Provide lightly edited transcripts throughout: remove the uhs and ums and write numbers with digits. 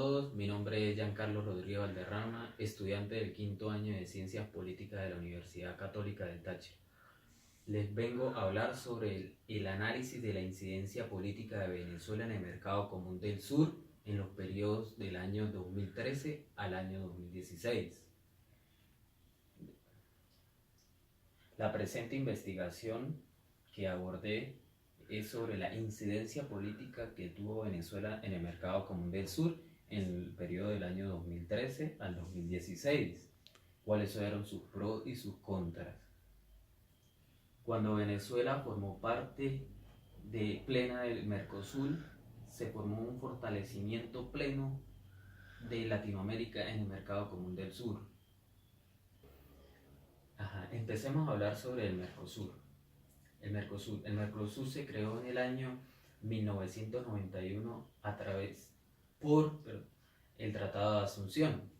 todos, mi nombre es Giancarlo Rodríguez Valderrama, estudiante del quinto año de Ciencias Políticas de la Universidad Católica del Táchira. Les vengo a hablar sobre el análisis de la incidencia política de Venezuela en el mercado común del sur en los periodos del año 2013 al año 2016. La presente investigación que abordé es sobre la incidencia política que tuvo Venezuela en el mercado común del sur en el periodo del año 2013 al 2016. ¿Cuáles fueron sus pros y sus contras? Cuando Venezuela formó parte plena del Mercosur, se formó un fortalecimiento pleno de Latinoamérica en el mercado común del sur. Empecemos a hablar sobre el Mercosur. El Mercosur se creó en el año 1991 por el Tratado de Asunción,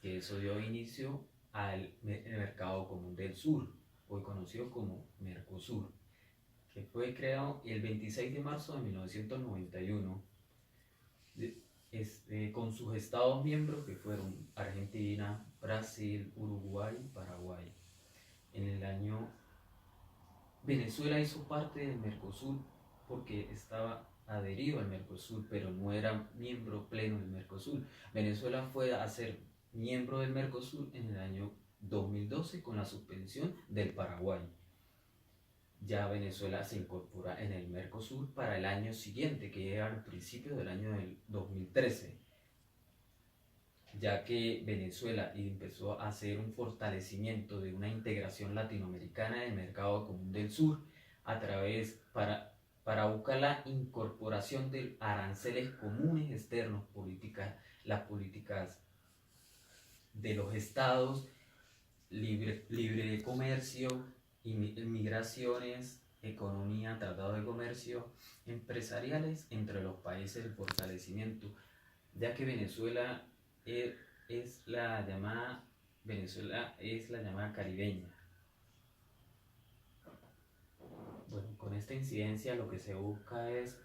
que eso dio inicio al Mercado Común del Sur, hoy conocido como Mercosur, que fue creado el 26 de marzo de 1991 con sus estados miembros que fueron Argentina, Brasil, Uruguay y Paraguay. En el año Venezuela hizo parte del Mercosur porque estaba adherido al Mercosur, pero no era miembro pleno del Mercosur. Venezuela fue a ser miembro del Mercosur en el año 2012 con la suspensión del Paraguay. Ya Venezuela se incorpora en el Mercosur para el año siguiente, que era al principio del año del 2013, ya que Venezuela empezó a hacer un fortalecimiento de una integración latinoamericana en el mercado común del sur para buscar la incorporación de aranceles comunes externos, las políticas de los estados, libre de comercio, migraciones, economía, tratado de comercio, empresariales entre los países del fortalecimiento, ya que Venezuela es la llamada caribeña. Bueno, con esta incidencia lo que se busca es,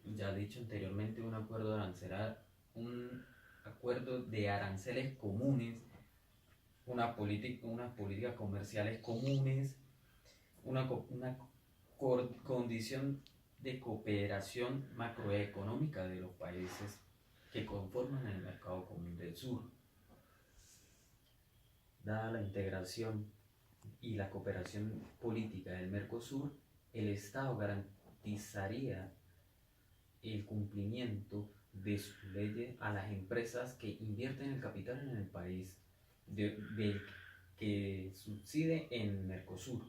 ya dicho anteriormente, un acuerdo de aranceles comunes, unas políticas comerciales comunes, una condición de cooperación macroeconómica de los países que conforman el mercado común del sur. Dada la integración y la cooperación política del Mercosur, el Estado garantizaría el cumplimiento de sus leyes a las empresas que invierten el capital en el país que subside en el Mercosur.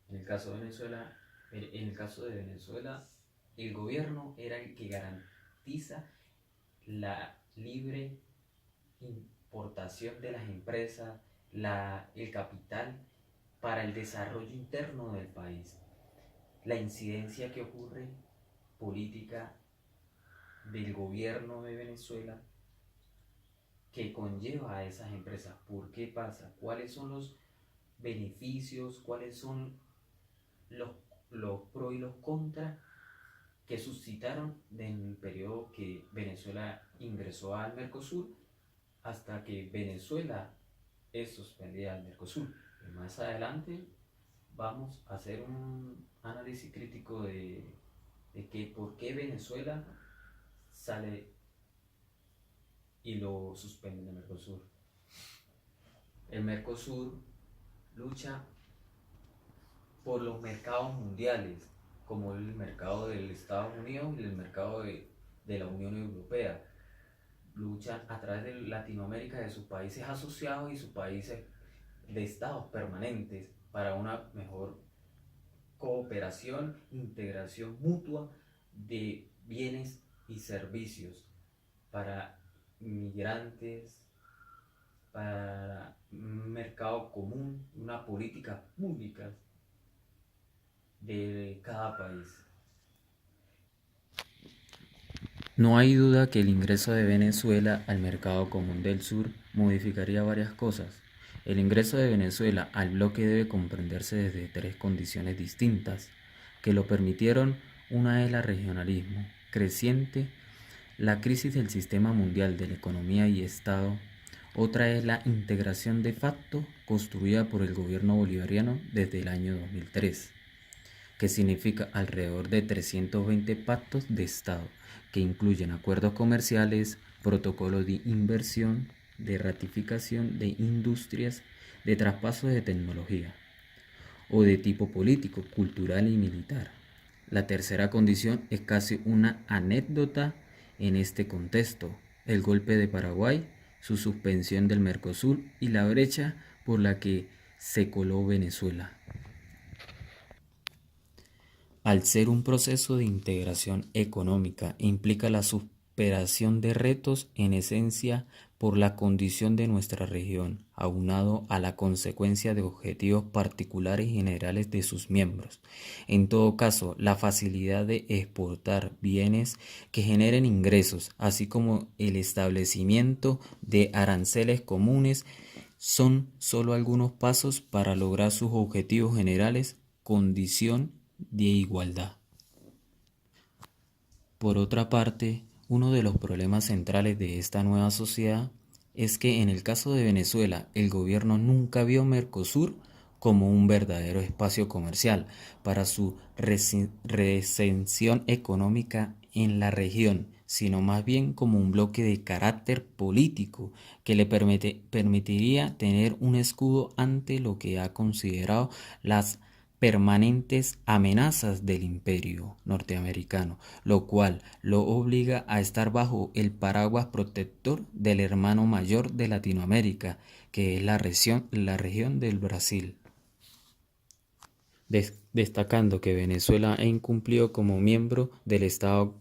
En el caso de Venezuela, el gobierno era el que garantiza la libre importación de las empresas, el capital para el desarrollo interno del país. La incidencia que ocurre política del gobierno de Venezuela que conlleva a esas empresas. ¿Por qué pasa? ¿Cuáles son los beneficios? ¿Cuáles son los pros y los contras que suscitaron en el periodo que Venezuela ingresó al Mercosur hasta que Venezuela es suspendida al Mercosur? Y más adelante vamos a hacer un análisis crítico de por qué Venezuela sale y lo suspende del Mercosur. El Mercosur lucha por los mercados mundiales, como el mercado de Estados Unidos y el mercado de la Unión Europea. Luchan a través de Latinoamérica, de sus países asociados y sus países de estados permanentes para una mejor cooperación, integración mutua de bienes y servicios para migrantes, para un mercado común, una política pública de cada país. No hay duda que el ingreso de Venezuela al mercado común del sur modificaría varias cosas. El ingreso de Venezuela al bloque debe comprenderse desde tres condiciones distintas que lo permitieron. Una es el regionalismo creciente La crisis del sistema mundial de la economía y Estado. Otra es la integración de facto construida por el gobierno bolivariano desde el año 2003, que significa alrededor de 320 pactos de Estado, que incluyen acuerdos comerciales, protocolos de inversión, de ratificación de industrias, de traspaso de tecnología, o de tipo político, cultural y militar. La tercera condición es casi una anécdota en este contexto: el golpe de Paraguay, su suspensión del Mercosur y la brecha por la que se coló Venezuela. Al ser un proceso de integración económica, implica la superación de retos en esencia por la condición de nuestra región, aunado a la consecuencia de objetivos particulares y generales de sus miembros. En todo caso, la facilidad de exportar bienes que generen ingresos, así como el establecimiento de aranceles comunes, son solo algunos pasos para lograr sus objetivos generales, condición de igualdad. Por otra parte, uno de los problemas centrales de esta nueva sociedad es que en el caso de Venezuela, el gobierno nunca vio Mercosur como un verdadero espacio comercial para su recensión económica en la región, sino más bien como un bloque de carácter político que le permitiría tener un escudo ante lo que ha considerado las permanentes amenazas del imperio norteamericano, lo cual lo obliga a estar bajo el paraguas protector del hermano mayor de Latinoamérica, que es la región del Brasil. Destacando que Venezuela ha incumplido como miembro del Estado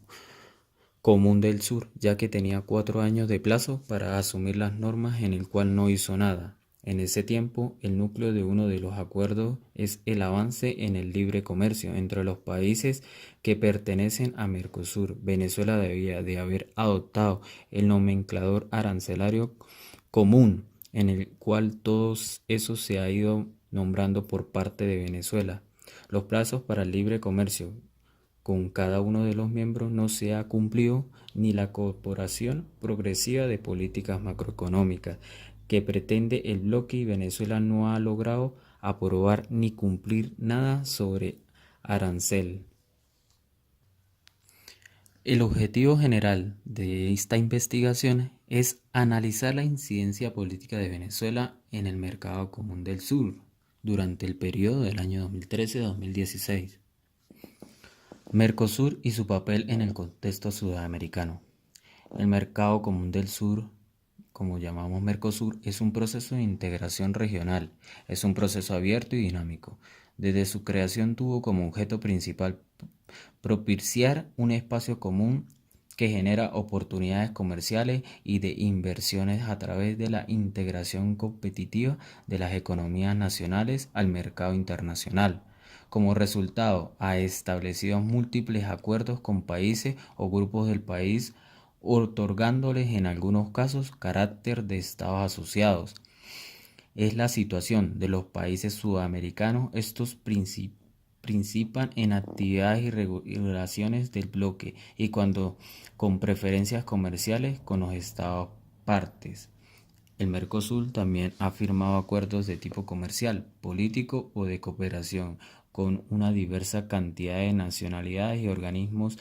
Común del Sur, ya que tenía 4 años de plazo para asumir las normas, en el cual no hizo nada. En ese tiempo, el núcleo de uno de los acuerdos es el avance en el libre comercio entre los países que pertenecen a Mercosur. Venezuela debía de haber adoptado el nomenclador arancelario común, en el cual todos eso se ha ido nombrando por parte de Venezuela. Los plazos para el libre comercio con cada uno de los miembros no se ha cumplido, ni la Corporación Progresiva de Políticas Macroeconómicas que pretende el bloque, y Venezuela no ha logrado aprobar ni cumplir nada sobre arancel. El objetivo general de esta investigación es analizar la incidencia política de Venezuela en el mercado común del sur durante el periodo del año 2013-2016. Mercosur y su papel en el contexto sudamericano. El mercado común del sur, como llamamos Mercosur, es un proceso de integración regional, es un proceso abierto y dinámico. Desde su creación tuvo como objeto principal propiciar un espacio común que genera oportunidades comerciales y de inversiones a través de la integración competitiva de las economías nacionales al mercado internacional. Como resultado, ha establecido múltiples acuerdos con países o grupos del país, otorgándoles en algunos casos carácter de estados asociados. Es la situación de los países sudamericanos. Estos principan en actividades y regulaciones del bloque y cuando con preferencias comerciales con los estados partes. El Mercosur también ha firmado acuerdos de tipo comercial, político o de cooperación con una diversa cantidad de nacionalidades y organismos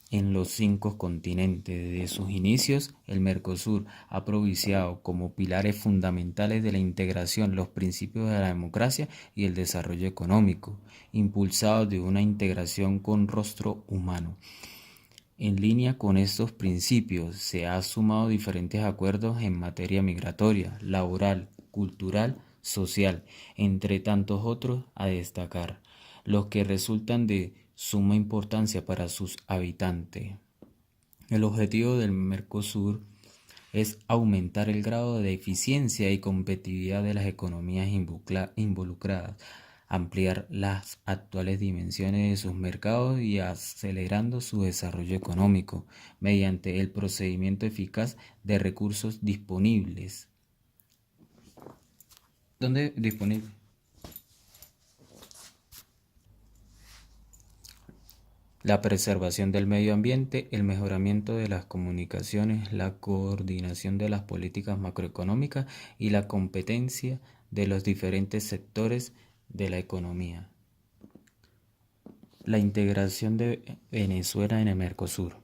en los 5 continentes. Desde sus inicios, el Mercosur ha propiciado como pilares fundamentales de la integración los principios de la democracia y el desarrollo económico, impulsados de una integración con rostro humano. En línea con estos principios, se han sumado diferentes acuerdos en materia migratoria, laboral, cultural, social, entre tantos otros a destacar, los que resultan de suma importancia para sus habitantes. El objetivo del Mercosur es aumentar el grado de eficiencia y competitividad de las economías involucradas, ampliar las actuales dimensiones de sus mercados y acelerando su desarrollo económico mediante el procedimiento eficaz de recursos disponibles. ¿Dónde disponible? la preservación del medio ambiente, el mejoramiento de las comunicaciones, la coordinación de las políticas macroeconómicas y la competencia de los diferentes sectores de la economía. La integración de Venezuela en el Mercosur.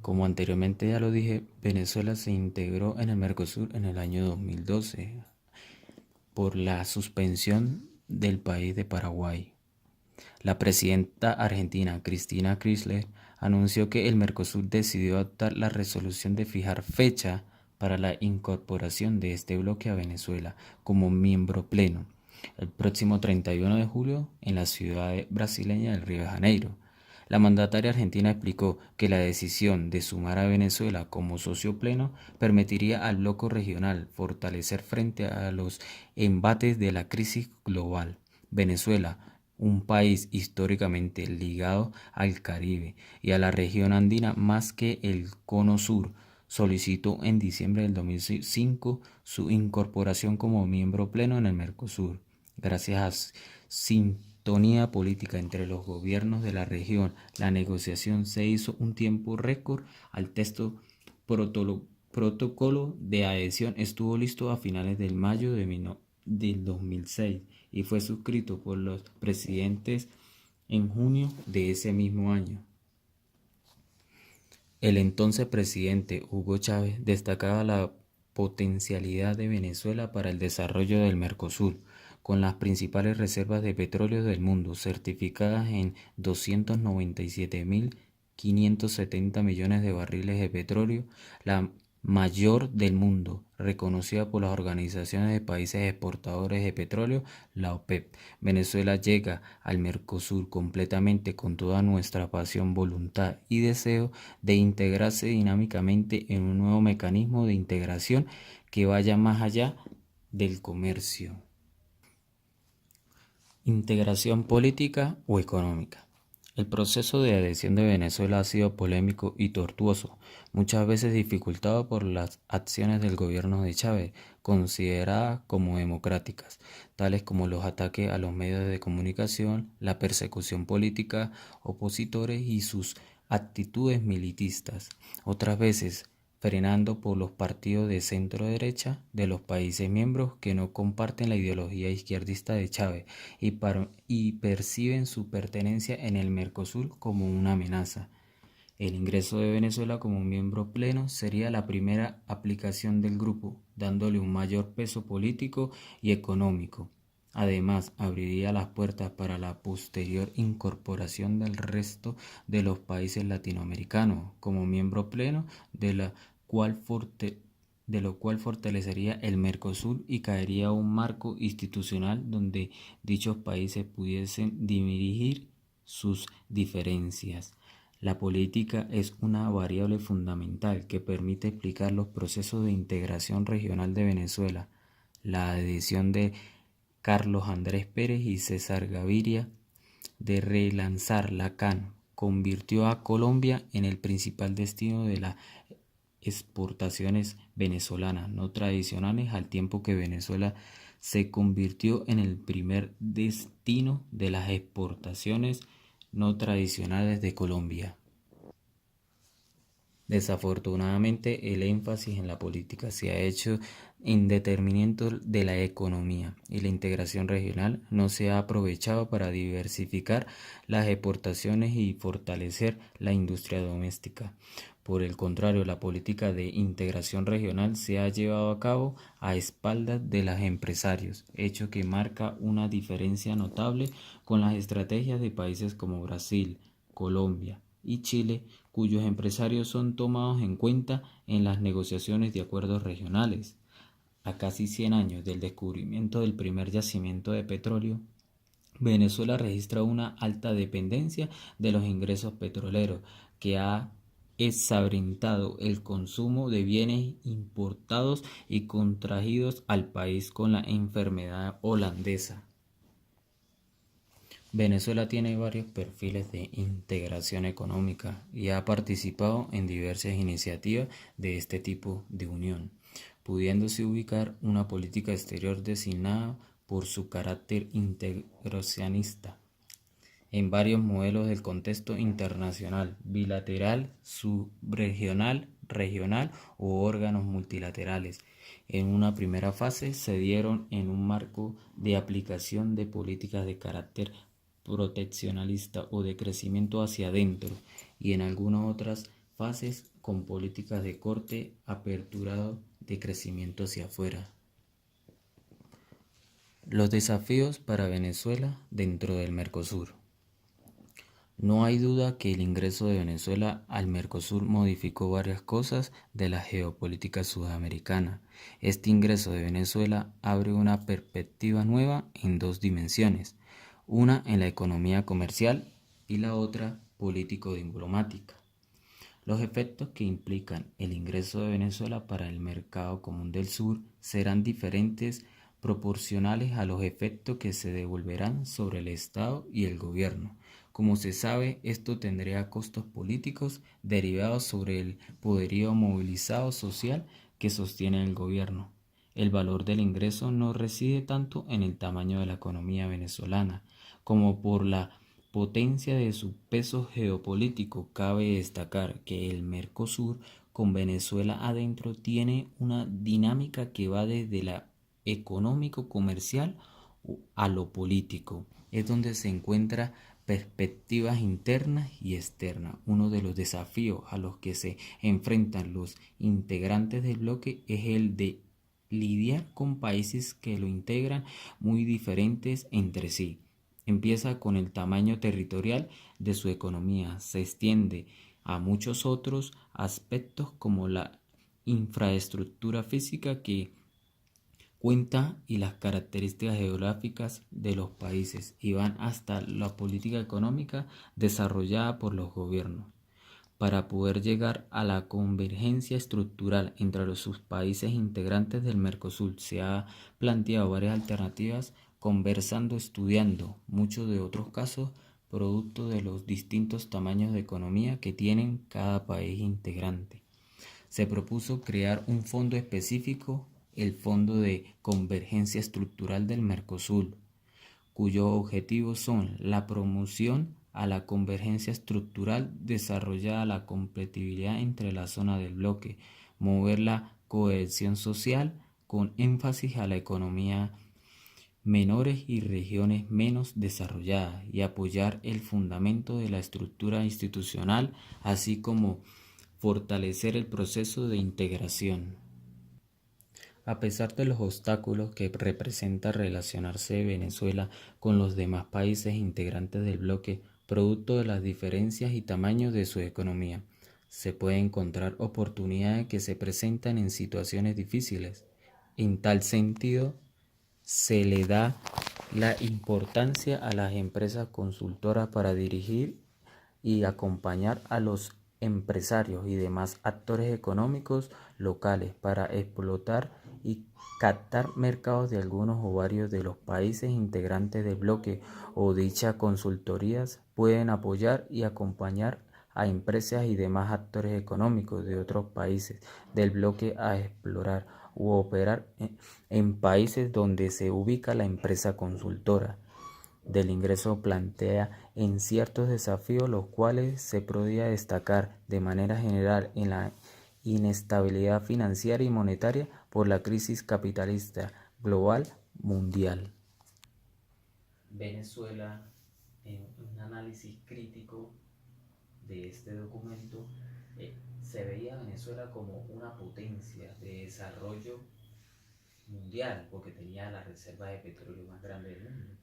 Como anteriormente ya lo dije, Venezuela se integró en el Mercosur en el año 2012 por la suspensión del país de Paraguay. La presidenta argentina Cristina Kirchner anunció que el Mercosur decidió adoptar la resolución de fijar fecha para la incorporación de este bloque a Venezuela como miembro pleno, el próximo 31 de julio en la ciudad brasileña de Río de Janeiro. La mandataria argentina explicó que la decisión de sumar a Venezuela como socio pleno permitiría al bloque regional fortalecer frente a los embates de la crisis global. Venezuela, un país históricamente ligado al Caribe y a la región andina más que el Cono Sur, solicitó en diciembre del 2005 su incorporación como miembro pleno en el Mercosur. Gracias a sintonía política entre los gobiernos de la región, la negociación se hizo un tiempo récord. Al texto protocolo de adhesión estuvo listo a finales de mayo del 2006 y fue suscrito por los presidentes en junio de ese mismo año. El entonces presidente Hugo Chávez destacaba la potencialidad de Venezuela para el desarrollo del Mercosur, con las principales reservas de petróleo del mundo certificadas en 297.570 millones de barriles de petróleo, la mayor del mundo, reconocida por las organizaciones de países exportadores de petróleo, la OPEP. Venezuela llega al Mercosur completamente con toda nuestra pasión, voluntad y deseo de integrarse dinámicamente en un nuevo mecanismo de integración que vaya más allá del comercio. Integración política o económica. El proceso de adhesión de Venezuela ha sido polémico y tortuoso, muchas veces dificultado por las acciones del gobierno de Chávez, consideradas como democráticas, tales como los ataques a los medios de comunicación, la persecución política, opositores y sus actitudes militistas. Otras veces, frenando por los partidos de centro-derecha de los países miembros que no comparten la ideología izquierdista de Chávez y perciben su pertenencia en el Mercosur como una amenaza. El ingreso de Venezuela como miembro pleno sería la primera aplicación del grupo, dándole un mayor peso político y económico. Además, abriría las puertas para la posterior incorporación del resto de los países latinoamericanos como miembro pleno de lo cual fortalecería el Mercosur y caería un marco institucional donde dichos países pudiesen dirigir sus diferencias. La política es una variable fundamental que permite explicar los procesos de integración regional de Venezuela. La adhesión de Carlos Andrés Pérez y César Gaviria de relanzar la CAN convirtió a Colombia en el principal destino de las exportaciones venezolanas no tradicionales, al tiempo que Venezuela se convirtió en el primer destino de las exportaciones no tradicionales de Colombia. Desafortunadamente, el énfasis en la política se ha hecho en detrimento de la economía y la integración regional no se ha aprovechado para diversificar las exportaciones y fortalecer la industria doméstica. Por el contrario, la política de integración regional se ha llevado a cabo a espaldas de los empresarios, hecho que marca una diferencia notable con las estrategias de países como Brasil, Colombia y Chile, cuyos empresarios son tomados en cuenta en las negociaciones de acuerdos regionales. A casi 100 años del descubrimiento del primer yacimiento de petróleo, Venezuela registra una alta dependencia de los ingresos petroleros que ha exabrentado el consumo de bienes importados y contraídos al país con la enfermedad holandesa. Venezuela tiene varios perfiles de integración económica y ha participado en diversas iniciativas de este tipo de unión, pudiéndose ubicar una política exterior designada por su carácter integracionista. en varios modelos del contexto internacional, bilateral, subregional, regional o órganos multilaterales. En una primera fase se dieron en un marco de aplicación de políticas de carácter proteccionalista o de crecimiento hacia adentro, y en algunas otras fases con políticas de corte aperturado de crecimiento hacia afuera. Los desafíos para Venezuela dentro del Mercosur. No hay duda que el ingreso de Venezuela al Mercosur modificó varias cosas de la geopolítica sudamericana. Este ingreso de Venezuela abre una perspectiva nueva en dos dimensiones, una en la economía comercial y la otra político-diplomática. Los efectos que implican el ingreso de Venezuela para el mercado común del sur serán diferentes proporcionales a los efectos que se devolverán sobre el Estado y el gobierno. Como se sabe, esto tendría costos políticos derivados sobre el poderío movilizado social que sostiene el gobierno. El valor del ingreso no reside tanto en el tamaño de la economía venezolana como por la potencia de su peso geopolítico. Cabe destacar que el Mercosur con Venezuela adentro tiene una dinámica que va desde la económico-comercial a lo político. Es donde se encuentran perspectivas internas y externas. Uno de los desafíos a los que se enfrentan los integrantes del bloque es el de lidiar con países que lo integran muy diferentes entre sí. Empieza con el tamaño territorial de su economía, se extiende a muchos otros aspectos como la infraestructura física que cuenta y las características geográficas de los países, y van hasta la política económica desarrollada por los gobiernos. Para poder llegar a la convergencia estructural entre los subpaíses integrantes del Mercosur, se ha planteado varias alternativas conversando, estudiando muchos de otros casos, producto de los distintos tamaños de economía que tienen cada país integrante. Se propuso crear un fondo específico, el Fondo de Convergencia Estructural del Mercosur, cuyos objetivos son la promoción a la convergencia estructural desarrollada la competitividad entre la zona del bloque, mover la cohesión social con énfasis a la economía menores y regiones menos desarrolladas, y apoyar el fundamento de la estructura institucional, así como fortalecer el proceso de integración. A pesar de los obstáculos que representa relacionarse Venezuela con los demás países integrantes del bloque, producto de las diferencias y tamaños de su economía, se puede encontrar oportunidades que se presentan en situaciones difíciles. En tal sentido, se le da la importancia a las empresas consultoras para dirigir y acompañar a los empresarios y demás actores económicos locales para explotar y captar mercados de algunos o varios de los países integrantes del bloque, o dichas consultorías pueden apoyar y acompañar a empresas y demás actores económicos de otros países del bloque a explorar u operar en países donde se ubica la empresa consultora. Del ingreso plantea en ciertos desafíos, los cuales se podría destacar de manera general en la inestabilidad financiera y monetaria por la crisis capitalista global mundial. Venezuela, en un análisis crítico de este documento, se veía a Venezuela como una potencia de desarrollo mundial, porque tenía la reserva de petróleo más grande del mundo.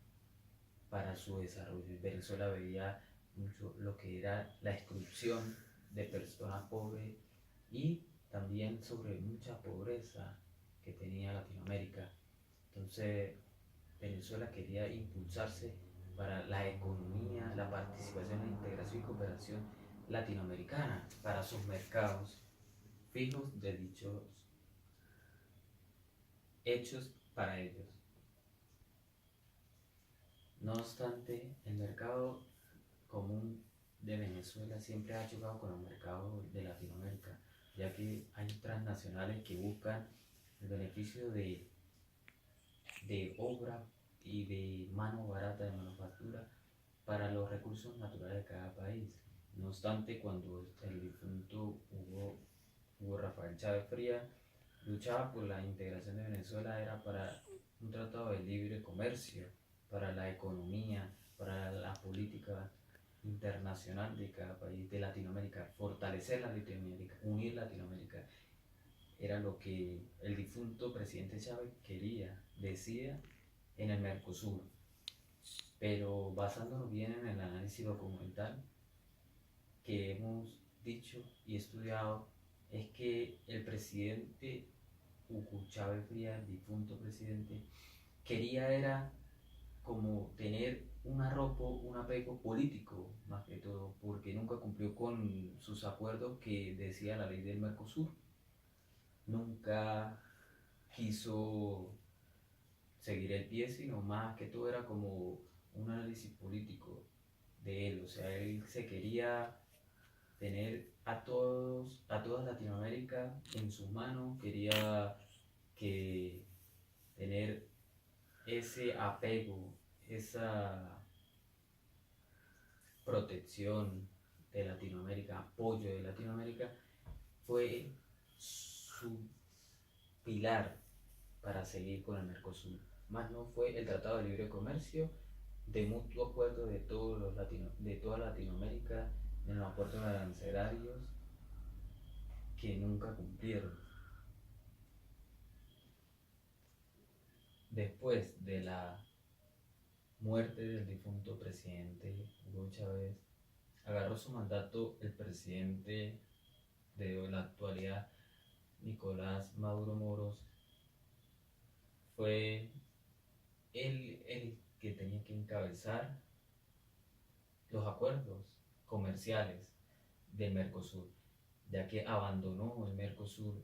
Para su desarrollo, Venezuela veía mucho lo que era la exclusión de personas pobres, y también sobre mucha pobreza que tenía Latinoamérica. Entonces, Venezuela quería impulsarse para la economía, la participación, la integración y cooperación latinoamericana para sus mercados fijos de dichos hechos para ellos. No obstante, el mercado común de Venezuela siempre ha chocado con los mercados de Latinoamérica, ya que hay transnacionales que buscan el beneficio de obra y de mano barata de manufactura para los recursos naturales de cada país. No obstante, cuando el difunto Hugo Rafael Chávez Frías luchaba por la integración de Venezuela, era para un tratado de libre comercio, para la economía, para la política internacional de cada país de Latinoamérica, fortalecer la Latinoamérica, unir Latinoamérica. Era lo que el difunto presidente Chávez quería, decía en el Mercosur. Pero basándonos bien en el análisis documental que hemos dicho y estudiado, es que el presidente Hugo Chávez Frías, el difunto presidente, quería era como tener un arropo, un apego político, más que todo, porque nunca cumplió con sus acuerdos que decía la ley del Mercosur. Nunca quiso seguir el pie, sino más que todo era como un análisis político de él. O sea, él se quería tener a toda Latinoamérica en sus manos, quería que tener ese apego, esa protección de Latinoamérica, apoyo de Latinoamérica, fue su pilar para seguir con el Mercosur. Más no fue el Tratado de Libre Comercio de mutuo acuerdo de, de toda Latinoamérica en los acuerdos arancelarios que nunca cumplieron. Después de la muerte del difunto presidente Hugo Chávez, agarró su mandato el presidente de la actualidad, Nicolás Maduro Moros. Fue él el que tenía que encabezar los acuerdos comerciales del Mercosur, ya que abandonó el Mercosur,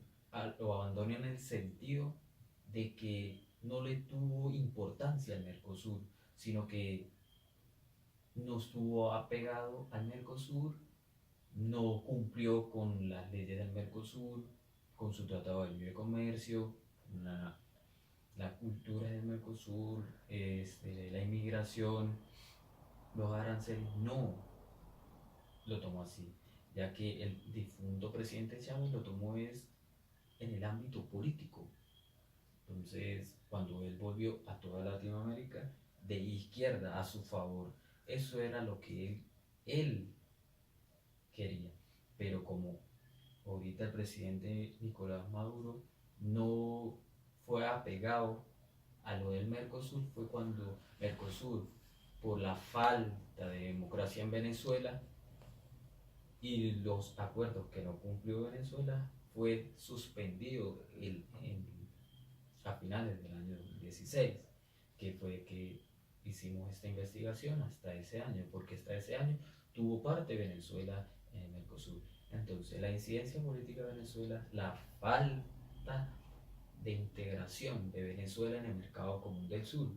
lo abandonó en el sentido de que no le tuvo importancia al Mercosur, sino que no estuvo apegado al Mercosur, no cumplió con las leyes del Mercosur, con su tratado de libre comercio, la cultura del Mercosur, la inmigración, los aranceles, no lo tomó así, ya que el difunto presidente Chávez lo tomó es en el ámbito político. Entonces, cuando él volvió a toda Latinoamérica, de izquierda a su favor, eso era lo que él quería. Pero como ahorita el presidente Nicolás Maduro no fue apegado a lo del Mercosur, fue cuando Mercosur, por la falta de democracia en Venezuela y los acuerdos que no cumplió Venezuela, fue suspendido a finales del año 2016, que fue que hicimos esta investigación hasta ese año, porque hasta ese año tuvo parte Venezuela en el Mercosur. Entonces, la incidencia política de Venezuela, la falta de integración de Venezuela en el mercado común del sur,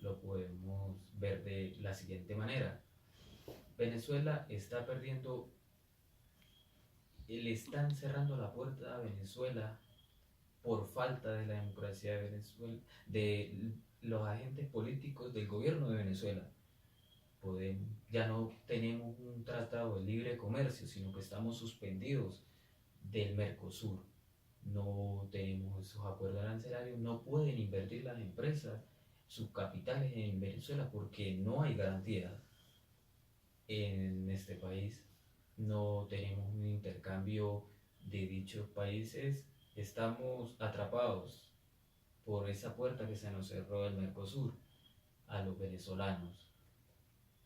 lo podemos ver de la siguiente manera. Venezuela está perdiendo, le están cerrando la puerta a Venezuela por falta de la democracia de Venezuela, de los agentes políticos del gobierno de Venezuela. Ya no tenemos un tratado de libre comercio, sino que estamos suspendidos del Mercosur. No tenemos esos acuerdos arancelarios, no pueden invertir las empresas sus capitales en Venezuela porque no hay garantías en este país. No tenemos un intercambio de dichos países, estamos atrapados por esa puerta que se nos cerró del Mercosur a los venezolanos.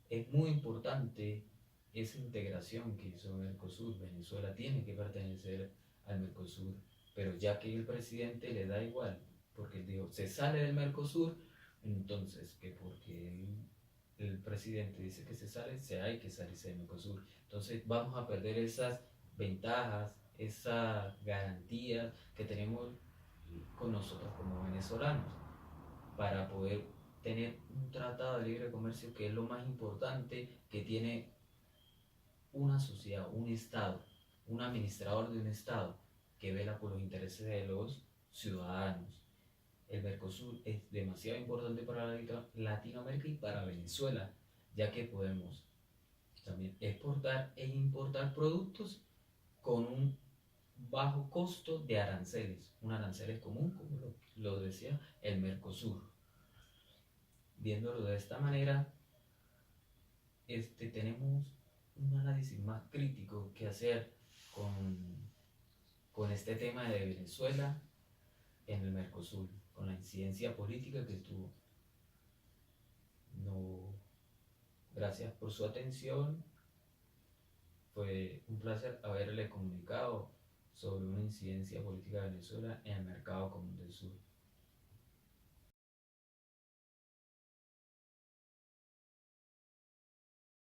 Es muy importante esa integración que hizo Mercosur. Venezuela tiene que pertenecer al Mercosur, pero ya que el presidente le da igual, porque él dijo, se sale del Mercosur, entonces que porque el presidente dice que se sale, hay que salirse del Mercosur. Entonces vamos a perder esas ventajas, esa garantía que tenemos con nosotros como venezolanos para poder tener un tratado de libre comercio, que es lo más importante que tiene una sociedad, un Estado, un administrador de un Estado que vela por los intereses de los ciudadanos. El Mercosur es demasiado importante para Latinoamérica y para Venezuela, ya que podemos también exportar e importar productos con un bajo costo de aranceles, un arancel común, como lo decía el Mercosur. Viéndolo de esta manera, tenemos un análisis más crítico que hacer con este tema de Venezuela en el Mercosur, con la incidencia política que tuvo. No, gracias por su atención. Fue un placer haberle comunicado sobre una incidencia política de Venezuela en el mercado común del sur.